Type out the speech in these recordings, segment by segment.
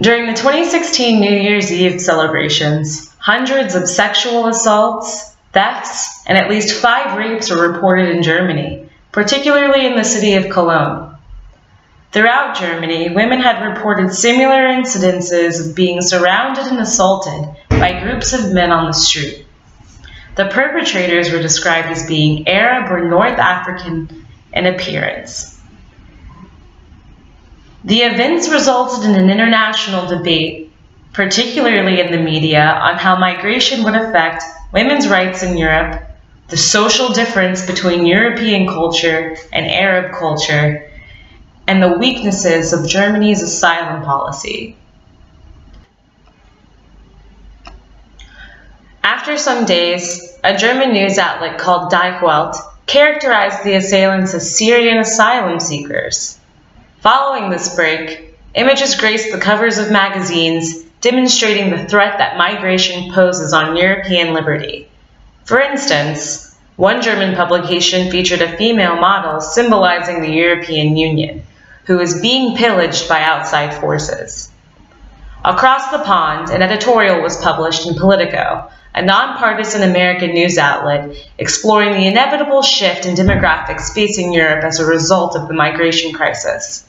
During the 2016 New Year's Eve celebrations, hundreds of sexual assaults, thefts, and at least 5 rapes were reported in Germany, particularly in the city of Cologne. Throughout Germany, women had reported similar incidences of being surrounded and assaulted by groups of men on the street. The perpetrators were described as being Arab or North African in appearance. The events resulted in an international debate, particularly in the media, on how migration would affect women's rights in Europe, the social difference between European culture and Arab culture, and the weaknesses of Germany's asylum policy. After some days, a German news outlet called Die Welt characterized the assailants as Syrian asylum seekers. Following this break, images graced the covers of magazines demonstrating the threat that migration poses on European liberty. For instance, one German publication featured a female model symbolizing the European Union, who is being pillaged by outside forces. Across the pond, an editorial was published in Politico, a nonpartisan American news outlet exploring the inevitable shift in demographics facing Europe as a result of the migration crisis.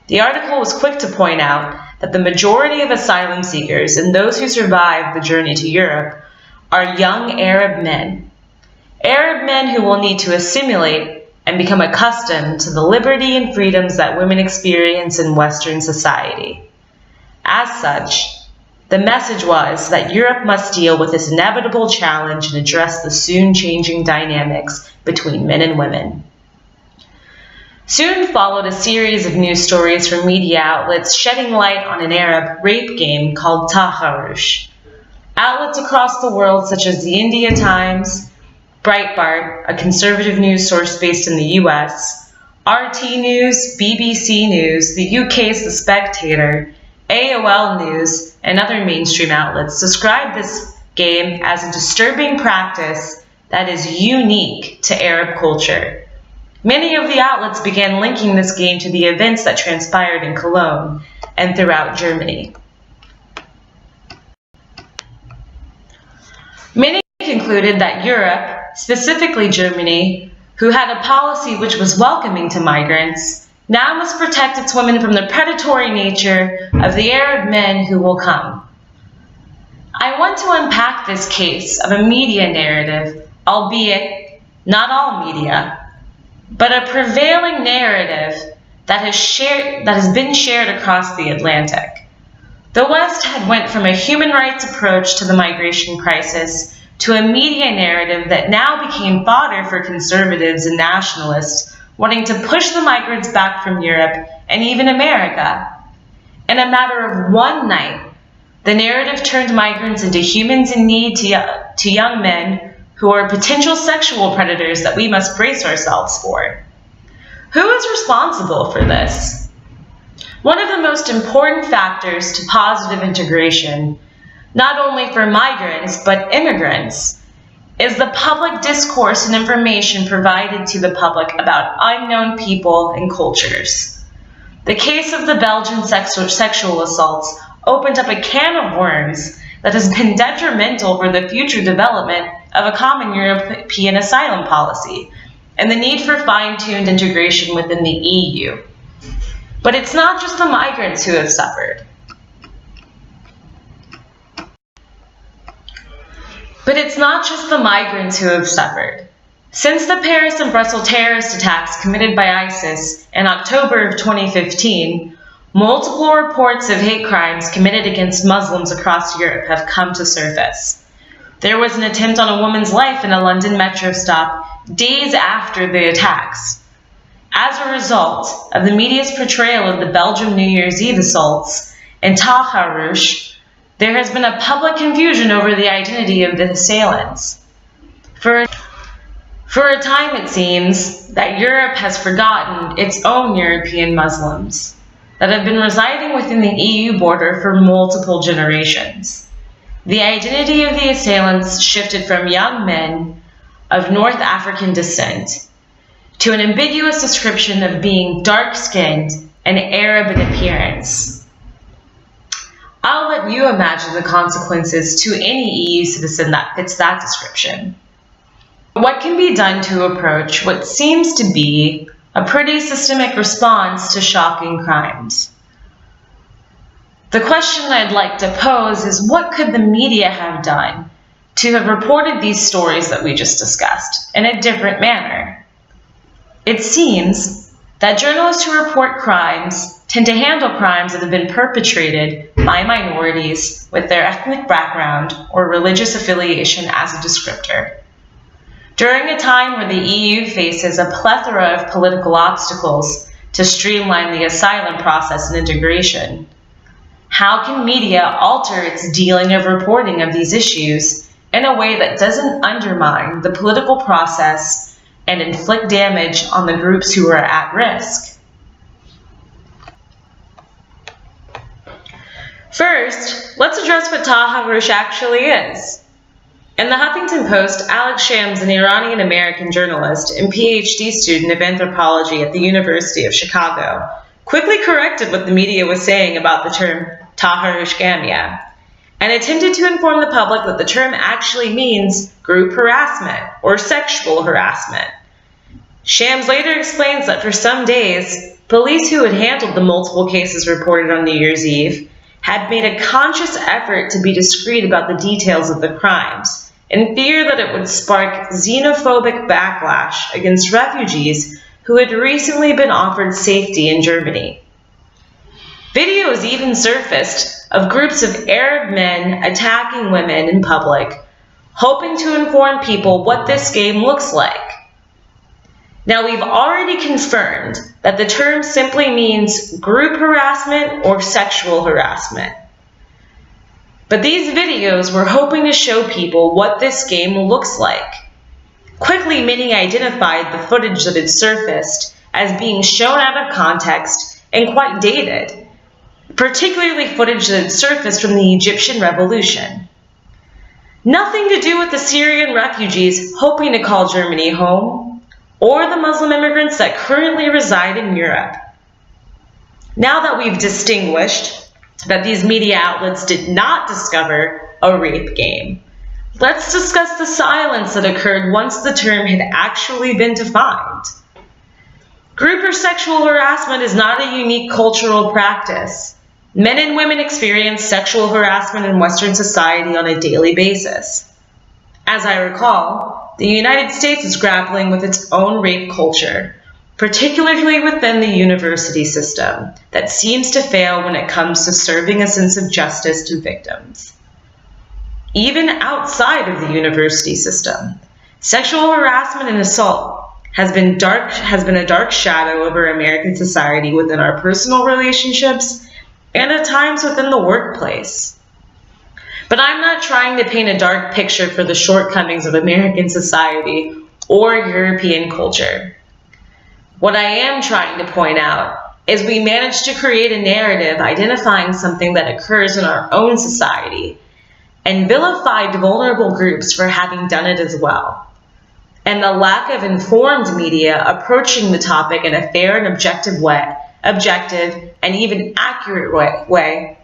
The article was quick to point out that the majority of asylum seekers and those who survive the journey to Europe are young Arab men. Arab men who will need to assimilate and become accustomed to the liberty and freedoms that women experience in Western society. As such, the message was that Europe must deal with this inevitable challenge and address the soon-changing dynamics between men and women. Soon followed a series of news stories from media outlets shedding light on an Arab rape game called Taharush. Outlets across the world such as the India Times, Breitbart, a conservative news source based in the US, RT News, BBC News, the UK's The Spectator, AOL News, and other mainstream outlets describe this game as a disturbing practice that is unique to Arab culture. Many of the outlets began linking this game to the events that transpired in Cologne and throughout Germany. Many concluded that Europe, specifically Germany, who had a policy which was welcoming to migrants, now must protect its women from the predatory nature of the Arab men who will come. I want to unpack this case of a media narrative, albeit not all media, but a prevailing narrative that has been shared across the Atlantic. The West had went from a human rights approach to the migration crisis to a media narrative that now became fodder for conservatives and nationalists wanting to push the migrants back from Europe and even America. In a matter of one night, the narrative turned migrants into humans in need to young men who are potential sexual predators that we must brace ourselves for. Who is responsible for this? One of the most important factors to positive integration, not only for migrants but immigrants, is the public discourse and information provided to the public about unknown people and cultures. The case of the Belgian sexual assaults opened up a can of worms that has been detrimental for the future development of a common European asylum policy and the need for fine-tuned integration within the EU. But it's not just the migrants who have suffered. Since the Paris and Brussels terrorist attacks committed by ISIS in October of 2015, multiple reports of hate crimes committed against Muslims across Europe have come to surface. There was an attempt on a woman's life in a London metro stop days after the attacks. As a result of the media's portrayal of the Belgian New Year's Eve assaults and Taharush, there has been a public confusion over the identity of the assailants. For a time, it seems that Europe has forgotten its own European Muslims that have been residing within the EU border for multiple generations. The identity of the assailants shifted from young men of North African descent to an ambiguous description of being dark-skinned and Arab in appearance. I'll let you imagine the consequences to any EU citizen that fits that description. What can be done to approach what seems to be a pretty systemic response to shocking crimes? The question I'd like to pose is, what could the media have done to have reported these stories that we just discussed in a different manner? It seems that journalists who report crimes tend to handle crimes that have been perpetrated by minorities with their ethnic background or religious affiliation as a descriptor. During a time where the EU faces a plethora of political obstacles to streamline the asylum process and integration, how can media alter its dealing of reporting of these issues in a way that doesn't undermine the political process and inflict damage on the groups who are at risk? First, let's address what Taharush actually is. In the Huffington Post, Alex Shams, an Iranian-American journalist and PhD student of anthropology at the University of Chicago, quickly corrected what the media was saying about the term Taharush Gamia, and attempted to inform the public that the term actually means group harassment or sexual harassment. Shams later explains that for some days, police who had handled the multiple cases reported on New Year's Eve had made a conscious effort to be discreet about the details of the crimes, in fear that it would spark xenophobic backlash against refugees who had recently been offered safety in Germany. Videos even surfaced of groups of Arab men attacking women in public, hoping to inform people what this game looks like. Now, we've already confirmed that the term simply means group harassment or sexual harassment. But these videos were hoping to show people what this game looks like. Quickly, many identified the footage that had surfaced as being shown out of context and quite dated, particularly footage that had surfaced from the Egyptian Revolution. Nothing to do with the Syrian refugees hoping to call Germany home, or the Muslim immigrants that currently reside in Europe. Now that we've distinguished that these media outlets did not discover a rape game, let's discuss the silence that occurred once the term had actually been defined. Group or sexual harassment is not a unique cultural practice. Men and women experience sexual harassment in Western society on a daily basis. As I recall, the United States is grappling with its own rape culture, particularly within the university system, that seems to fail when it comes to serving a sense of justice to victims. Even outside of the university system, sexual harassment and assault has been a dark shadow over American society within our personal relationships and at times within the workplace. But I'm not trying to paint a dark picture for the shortcomings of American society or European culture. What I am trying to point out is we managed to create a narrative identifying something that occurs in our own society and vilified vulnerable groups for having done it as well. And the lack of informed media approaching the topic in a fair and objective and even accurate way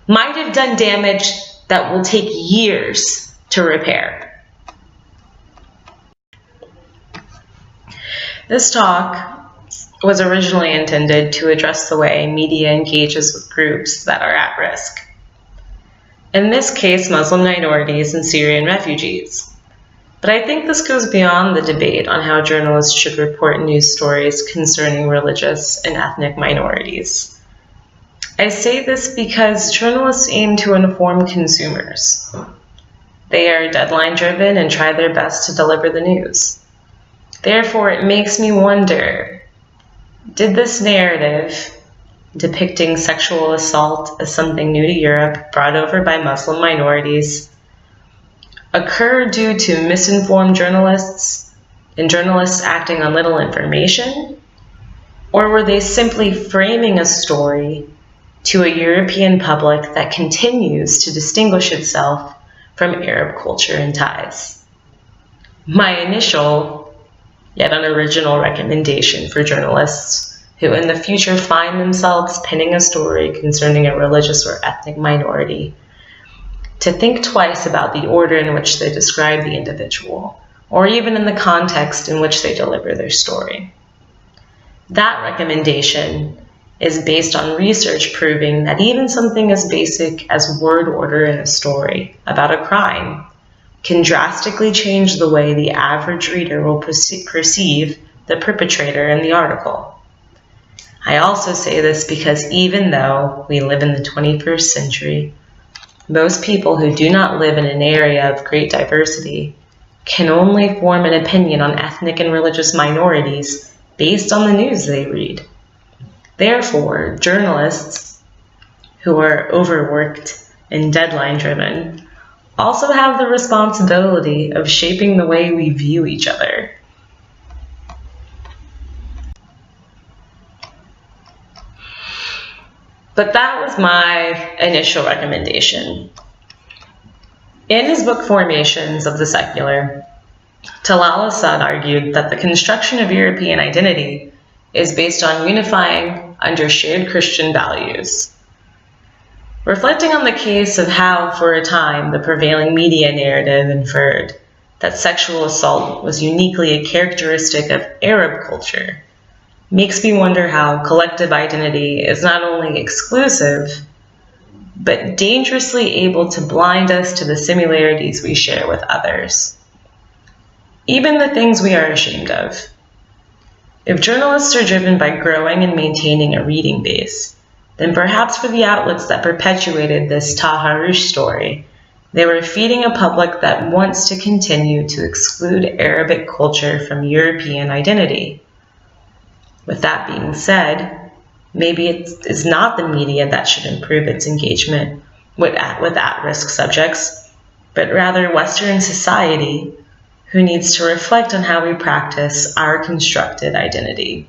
might have done damage that will take years to repair. This talk was originally intended to address the way media engages with groups that are at risk. In this case, Muslim minorities and Syrian refugees. But I think this goes beyond the debate on how journalists should report news stories concerning religious and ethnic minorities. I say this because journalists aim to inform consumers. They are deadline-driven and try their best to deliver the news. Therefore, it makes me wonder, did this narrative depicting sexual assault as something new to Europe, brought over by Muslim minorities, occur due to misinformed journalists and journalists acting on little information? Or were they simply framing a story to a European public that continues to distinguish itself from Arab culture and ties? My initial, yet unoriginal recommendation for journalists who in the future find themselves penning a story concerning a religious or ethnic minority to think twice about the order in which they describe the individual, or even in the context in which they deliver their story. That recommendation is based on research proving that even something as basic as word order in a story about a crime can drastically change the way the average reader will perceive the perpetrator in the article. I also say this because even though we live in the 21st century, most people who do not live in an area of great diversity can only form an opinion on ethnic and religious minorities based on the news they read. Therefore, journalists who are overworked and deadline-driven also have the responsibility of shaping the way we view each other. But that was my initial recommendation. In his book Formations of the Secular, Talal Asad argued that the construction of European identity is based on unifying under shared Christian values. Reflecting on the case of how, for a time, the prevailing media narrative inferred that sexual assault was uniquely a characteristic of Arab culture, makes me wonder how collective identity is not only exclusive, but dangerously able to blind us to the similarities we share with others, even the things we are ashamed of. If journalists are driven by growing and maintaining a reading base, then perhaps for the outlets that perpetuated this Taharush story, they were feeding a public that wants to continue to exclude Arabic culture from European identity. With that being said, maybe it is not the media that should improve its engagement with at-risk subjects, but rather Western society, who needs to reflect on how we practice our constructed identity.